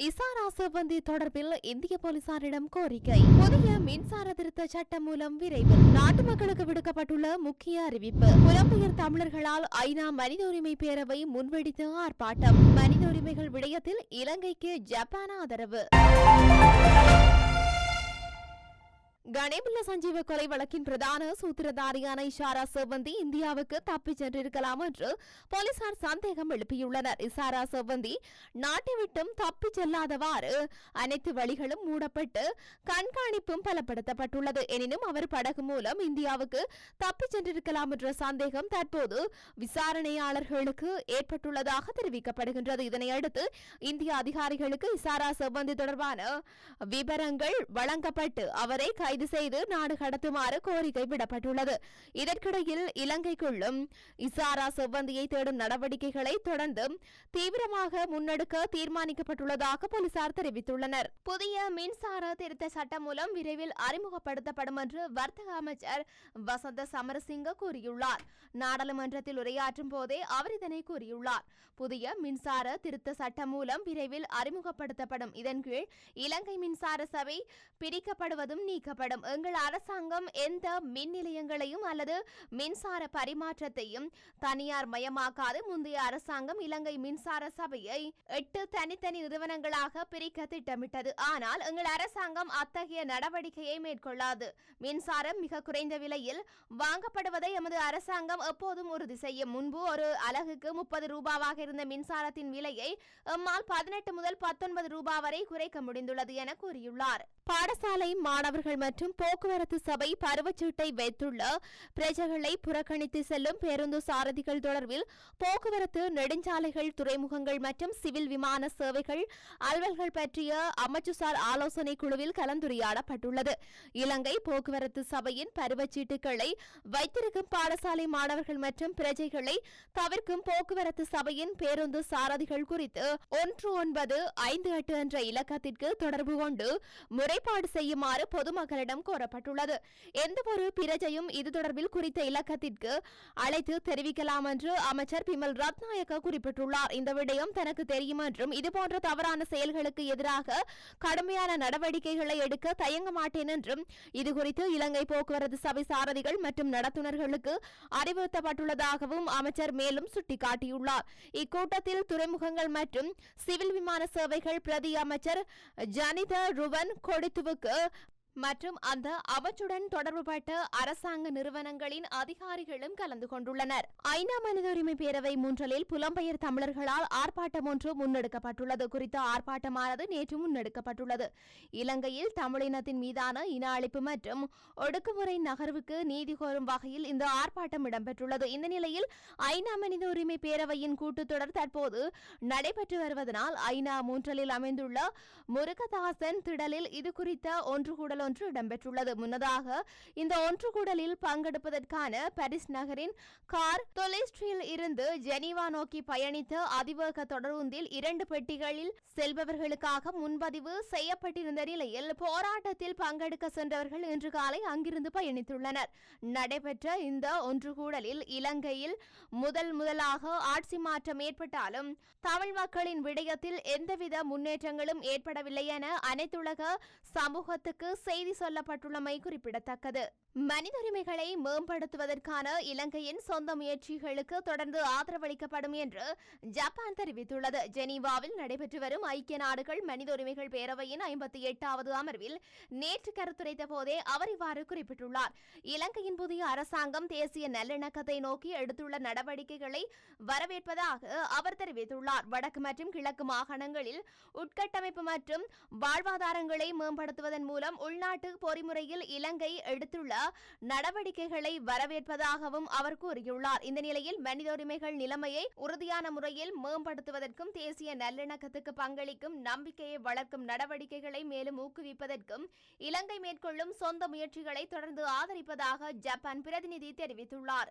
இசாரா செவ்வந்தி தொடர்பில் இந்திய போலீசாரிடம் கோரிக்கை. புதிய மின்சார திருத்த சட்டம் மூலம் விரைவில் நாட்டு மக்களுக்கு விடுக்கப்பட்டுள்ள முக்கிய அறிவிப்பு. புலம்பெயர் தமிழர்களால் ஐநா மனித உரிமை பேரவை முன்வெடித்த ஆர்ப்பாட்டம். மனித உரிமைகள் விடயத்தில் இலங்கைக்கு ஜப்பான் ஆதரவு. கணேமுல்ல சஞ்சீவ கொலை வழக்கின் பிரதான சூத்திரதாரியான இசாரா செவ்வந்தி இந்தியாவுக்கு தப்பிச் சென்றிருக்கலாம் என்று போலீசார் சந்தேகம் எழுப்பியுள்ளனர். இசாரா செவ்வந்தி நாட்டை விட்டும் தப்பிச் செல்லாதவாறு அனைத்து வழிகளும் மூடப்பட்டு கண்காணிப்பும் பலப்படுத்தப்பட்டுள்ளது. எனினும் அவர் படகு மூலம் இந்தியாவுக்கு தப்பிச் சென்றிருக்கலாம் என்ற சந்தேகம் தற்போது விசாரணையாளர்களுக்கு ஏற்பட்டுள்ளதாக தெரிவிக்கப்படுகின்றது. இதனையடுத்து இந்திய அதிகாரிகளுக்கு இசாரா செவ்வந்தி தொடர்பான விவரங்கள் வழங்கப்பட்டு அவரை கைது செய்து நாடு கடத்துமாறு கோரிக்கை விடப்பட்டுள்ளது. இதற்கிடையில் இலங்கைக்குள்ளும் இசாரா செவ்வந்தியை தேடும் நடவடிக்கைகளை தொடர்ந்து தீவிரமாக முன்னெடுக்க தீர்மானிக்கப்பட்டுள்ளதாக போலீசார் தெரிவித்துள்ளனர். புதிய மின்சார திருத்த சட்டம் மூலம் விரைவில் அறிமுகப்படுத்தப்படும் என்று வர்த்தக அமைச்சர் வசந்த சமரசிங்க கூறியுள்ளார். நாடாளுமன்றத்தில் உரையாற்றும் போதே அவர் இதனை கூறியுள்ளார். புதிய மின்சார திருத்த சட்டம் மூலம் விரைவில் அறிமுகப்படுத்தப்படும். இதன் கீழ் இலங்கை மின்சார சபை பிரிக்கப்படுவதும் நீக்கப்படும். எங்கள் அரசாங்கம் எந்த மின் நிலையங்களையும் அல்லது மின்சார பரிமாற்றத்தையும் தனியார் மயமாக்காது. முந்தைய அரசாங்கம் இலங்கை மின்சார சபையை 8 தனித்தனி நிறுவனங்களாக பிரிக்க திட்டமிட்டது. ஆனால் எங்கள் அரசாங்கம் அத்தகைய நடவடிக்கையை மேற்கொள்ளாது. மின்சாரம் மிக குறைந்த விலையில் வாங்கப்படுவதை எமது அரசாங்கம் எப்போதும் உறுதி செய்யும். முன்பு ஒரு அலகுக்கு 30 ரூபாவாக இருந்த மின்சாரத்தின் விலையை எம்மால் 18 முதல் 19 ரூபாய் வரை குறைக்க முடிந்துள்ளது என கூறியுள்ளார். பாடசாலை மாணவர்கள் மற்றும் போக்குவரத்து சபை பருவச்சீட்டை வைத்துள்ள பிரஜைகளை புறக்கணித்து செல்லும் பேருந்து சாரதிகள் தொடர்பில் போக்குவரத்து நெடுஞ்சாலைகள் துறைமுகங்கள் மற்றும் சிவில் விமான சேவைகள் அலுவல்கள் பற்றிய அமைச்சுசார் ஆலோசனை குழுவில் கலந்துரையாடப்பட்டுள்ளது. இலங்கை போக்குவரத்து சபையின் பருவச்சீட்டுகளை வைத்திருக்கும் பாடசாலை மாணவர்கள் மற்றும் பிரஜைகளை தவிர்க்கும் போக்குவரத்து சபையின் பேருந்து சாரதிகள் குறித்து 1958 என்ற இலக்கத்திற்கு தொடர்பு கொண்டு முறைப்பாடு செய்யுமாறு பொதுமக்களிடம் கோரப்பட்டுள்ளது. எந்தவொரு பிரஜையும் இது தொடர்பில் குறித்த இலக்கத்திற்கு அழைத்து தெரிவிக்கலாம் என்று அமைச்சர் பிமல் ரத்நாயக்க குறிப்பிட்டுள்ளார். இந்த விடயம் தனக்கு தெரியும் என்றும் இதுபோன்ற தவறான செயல்களுக்கு எதிராக கடுமையான நடவடிக்கைகளை எடுக்க தயங்க மாட்டேன் என்றும் இதுகுறித்து இலங்கை போக்குவரத்து சபை சாரதிகள் மற்றும் நடத்துனர்களுக்கு அறிவுறுத்தப்பட்டுள்ளதாகவும் அமைச்சர் மேலும் சுட்டிக்காட்டியுள்ளார். இக்கூட்டத்தில் துறைமுகங்கள் மற்றும் சிவில் விமான சேவைகள் பிரதி அமைச்சர் ஜனித ருவன் கொடித்துவுக்கு மற்றும் அந்த அமைச்சுடன் தொடர்புபட்ட அரசாங்க நிறுவனங்களின் அதிகாரிகளும் கலந்து கொண்டுள்ளனர். ஐநா மனித உரிமை பேரவை முன்றலில் புலம்பெயர் தமிழர்களால் ஆர்ப்பாட்டம் ஒன்று முன்னெடுக்கப்பட்டுள்ளது. குறித்த ஆர்ப்பாட்டமானது நேற்று முன்னெடுக்கப்பட்டுள்ளது. இலங்கையில் தமிழினத்தின் மீதான இன அழிப்பு மற்றும் ஒடுக்குமுறை நகர்வுக்கு நீதி கோரும் வகையில் இந்த ஆர்ப்பாட்டம் இடம்பெற்றுள்ளது. இந்த நிலையில் ஐநா மனித உரிமை பேரவையின் கூட்டத்தொடர் தற்போது நடைபெற்று வருவதனால் ஐநா முன்றலில் அமைந்துள்ள முருகதாசன் திடலில் இது குறித்த ஒன்று கூடல் ஒன்று இடம்பெற்றுள்ளது. முன்னதாக இந்த ஒன்று கூடலில் பங்கெடுப்பதற்கான பாரிஸ் நகரின் கார் தொலைஸ்ட்ரியில் இருந்து ஜெனீவா நோக்கி பயணித்த அதிவேக தொடருந்தில் 2 பெட்டிகளில் செல்பவர்களுக்காக முன்பதிவு செய்யப்பட்டிருந்த நிலையில் போராட்டத்தில் பங்கெடுக்க சென்றவர்கள் இன்று காலை அங்கிருந்து பயணித்துள்ளனர். நடைபெற்ற இந்த ஒன்று கூடலில் இலங்கையில் முதலாக ஆட்சி மாற்றம் ஏற்பட்டாலும் தமிழ் மக்களின் விடயத்தில் எந்தவித முன்னேற்றங்களும் ஏற்படவில்லை என அனைத்துலக சமூகத்துக்கு செய்தி சொல்லப்பட்டுள்ளமை குறிப்பிடத்தக்கது. மனித உரிமைகளை மேம்படுத்துவதற்கான இலங்கையின் சொந்த முயற்சிகளுக்கு தொடர்ந்து ஆதரவளிக்கப்படும் என்று ஜப்பான் தெரிவித்துள்ளது. ஜெனீவாவில் நடைபெற்று வரும் ஐக்கிய நாடுகள் மனித உரிமைகள் பேரவையின் 58வது அமர்வில் நேற்று கருத்துரைத்த போதே அவர் இவ்வாறு குறிப்பிட்டுள்ளார். இலங்கையின் புதிய அரசாங்கம் தேசிய நல்லிணக்கத்தை நோக்கி எடுத்துள்ள நடவடிக்கைகளை வரவேற்பதாக அவர் தெரிவித்துள்ளார். வடக்கு மற்றும் கிழக்கு மாகாணங்களில் உட்கட்டமைப்பு மற்றும் வாழ்வாதாரங்களை மேம்படுத்துவதன் மூலம் உள்நாட்டு பொறிமுறையில் இலங்கை எடுத்துள்ள நடவடிக்கைகளை வரவேற்பதாகவும் அவர் கூறியுள்ளார். இந்த நிலையில் மனித உரிமைகள் நிலைமையை உறுதியான முறையில் மேம்படுத்துவதற்கும் தேசிய நல்லிணக்கத்துக்கு பங்களிக்கும் நம்பிக்கையை வளர்க்கும் நடவடிக்கைகளை மேலும் ஊக்குவிப்பதற்கும் இலங்கை மேற்கொள்ளும் சொந்த முயற்சிகளை தொடர்ந்து ஆதரிப்பதாக ஜப்பான் பிரதிநிதி தெரிவித்துள்ளார்.